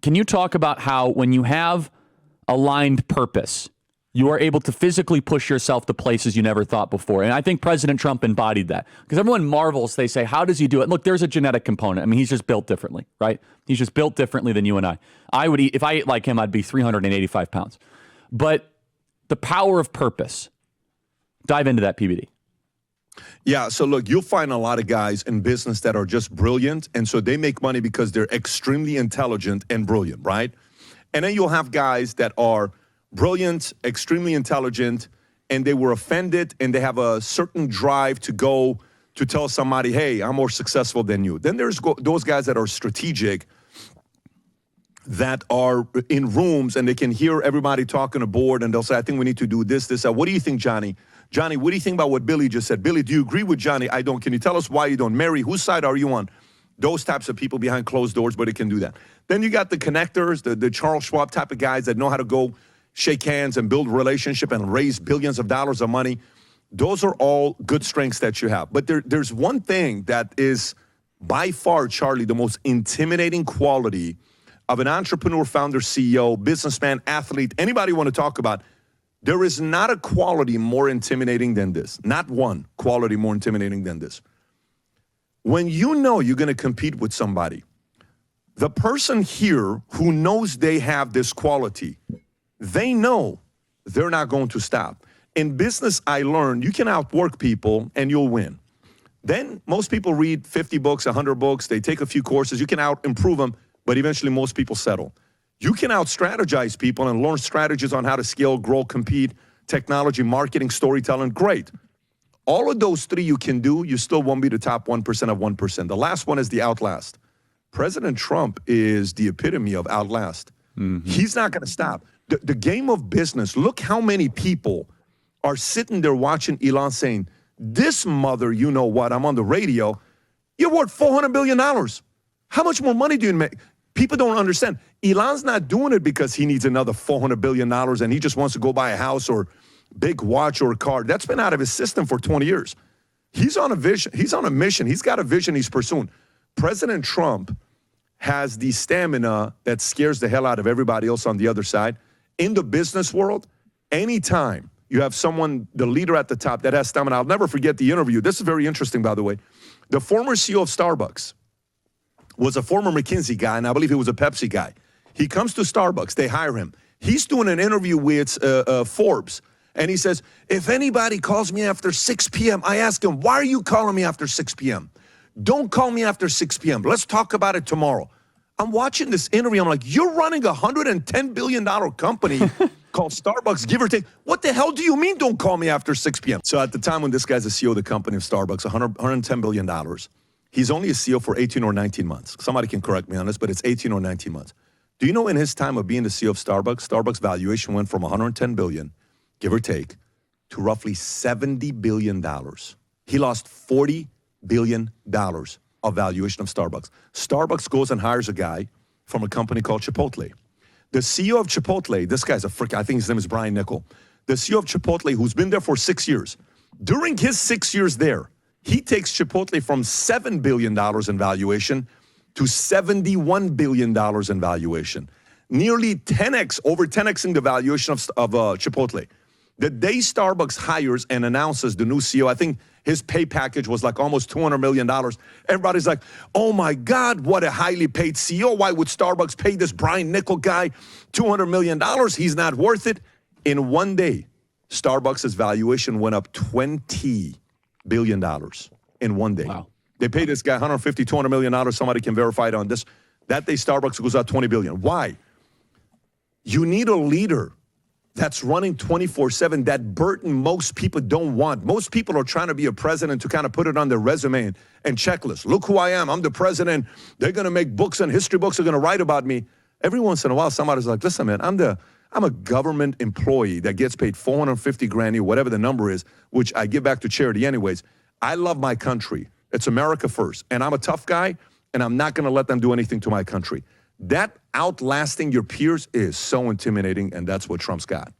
Can you talk about how when you have aligned purpose, you are able to physically push yourself to places you never thought before? And I think President Trump embodied that, because everyone marvels. They say, how does he do it? And look, there's a genetic component. I mean, he's just built differently, right? He's just built differently than you and I. I would eat, if I ate like him, I'd be 385 pounds. But the power of purpose, dive into that, PBD. Yeah, so look, you'll find a lot of guys in business that are just brilliant, and so they make money because they're extremely intelligent and brilliant, right? And then you'll have guys that are brilliant, extremely intelligent, and they were offended, and they have a certain drive to go to tell somebody, hey, I'm more successful than you. Then there's those guys that are strategic, that are in rooms, and they can hear everybody talking aboard, and they'll say, I think we need to do this, this, that. What do you think, Johnny? Johnny, what do you think about what Billy just said? Billy, do you agree with Johnny? I don't. Can you tell us why you don't? Mary, whose side are you on? Those types of people behind closed doors, but they can do that. Then you got the connectors, the Charles Schwab type of guys that know how to go shake hands and build relationship and raise billions of dollars of money. Those are all good strengths that you have. But there's one thing that is by far, Charlie, the most intimidating quality of an entrepreneur, founder, CEO, businessman, athlete, anybody you want to talk about. There is not a quality more intimidating than this. Not one quality more intimidating than this. When you know you're going to compete with somebody, the person here who knows they have this quality, they know they're not going to stop. In business, I learned you can outwork people and you'll win. Then most people read 50 books, 100 books. They take a few courses. You can out-improve them, but eventually most people settle. You can out-strategize people and learn strategies on how to scale, grow, compete, technology, marketing, storytelling. Great. All of those three you can do, you still won't be the top 1% of 1%. The last one is the outlast. President Trump is the epitome of outlast. Mm-hmm. He's not going to stop. The game of business, look how many people are sitting there watching Elon saying, this mother, you know what, I'm on the radio, you're worth $400 billion. How much more money do you make? People don't understand. Elon's not doing it because he needs another $400 billion and he just wants to go buy a house or big watch or a car. That's been out of his system for 20 years. He's on a vision. He's on a mission. He's got a vision he's pursuing. President Trump has the stamina that scares the hell out of everybody else on the other side. In the business world, anytime you have someone, the leader at the top that has stamina, I'll never forget the interview. This is very interesting, by the way. The former CEO of Starbucks was a former McKinsey guy, and I believe he was a Pepsi guy. He comes to Starbucks. They hire him. He's doing an interview with Forbes, and he says, if anybody calls me after 6 p.m., I ask him, why are you calling me after 6 p.m.? Don't call me after 6 p.m. Let's talk about it tomorrow. I'm watching this interview. I'm like, you're running a $110 billion company called Starbucks, give or take. What the hell do you mean don't call me after 6 p.m.? So at the time when this guy's the CEO of the company of Starbucks, $110 billion, he's only a CEO for 18 or 19 months. Somebody can correct me on this, but it's 18 or 19 months. Do you know in his time of being the CEO of Starbucks, Starbucks valuation went from $110 billion, give or take, to roughly $70 billion. He lost $40 billion of valuation of Starbucks. Starbucks goes and hires a guy from a company called Chipotle. The CEO of Chipotle, this guy's a freak, I think his name is Brian Nickel. The CEO of Chipotle, who's been there for 6 years. During his 6 years there, he takes Chipotle from $7 billion in valuation to $71 billion in valuation. Nearly 10x, over 10xing the valuation of Chipotle. The day Starbucks hires and announces the new CEO, I think his pay package was like almost $200 million. Everybody's like, oh my God, what a highly paid CEO. Why would Starbucks pay this Brian Nickel guy $200 million? He's not worth it. In one day, Starbucks' valuation went up $20 billion in one day. Wow. They paid this guy $150, $200 million. Somebody can verify it on this. That day, Starbucks goes out $20 billion. Why? You need a leader that's running 24/7, that burden most people don't want. Most people are trying to be a president to kind of put it on their resume and checklist. Look who I am. I'm the president. They're going to make books and history books are going to write about me. Every once in a while, somebody's like, listen, man, I'm a government employee that gets paid $450 grand a year, whatever the number is, which I give back to charity anyways. I love my country. It's America first. And I'm a tough guy, and I'm not going to let them do anything to my country. That outlasting your peers is so intimidating, and that's what Trump's got.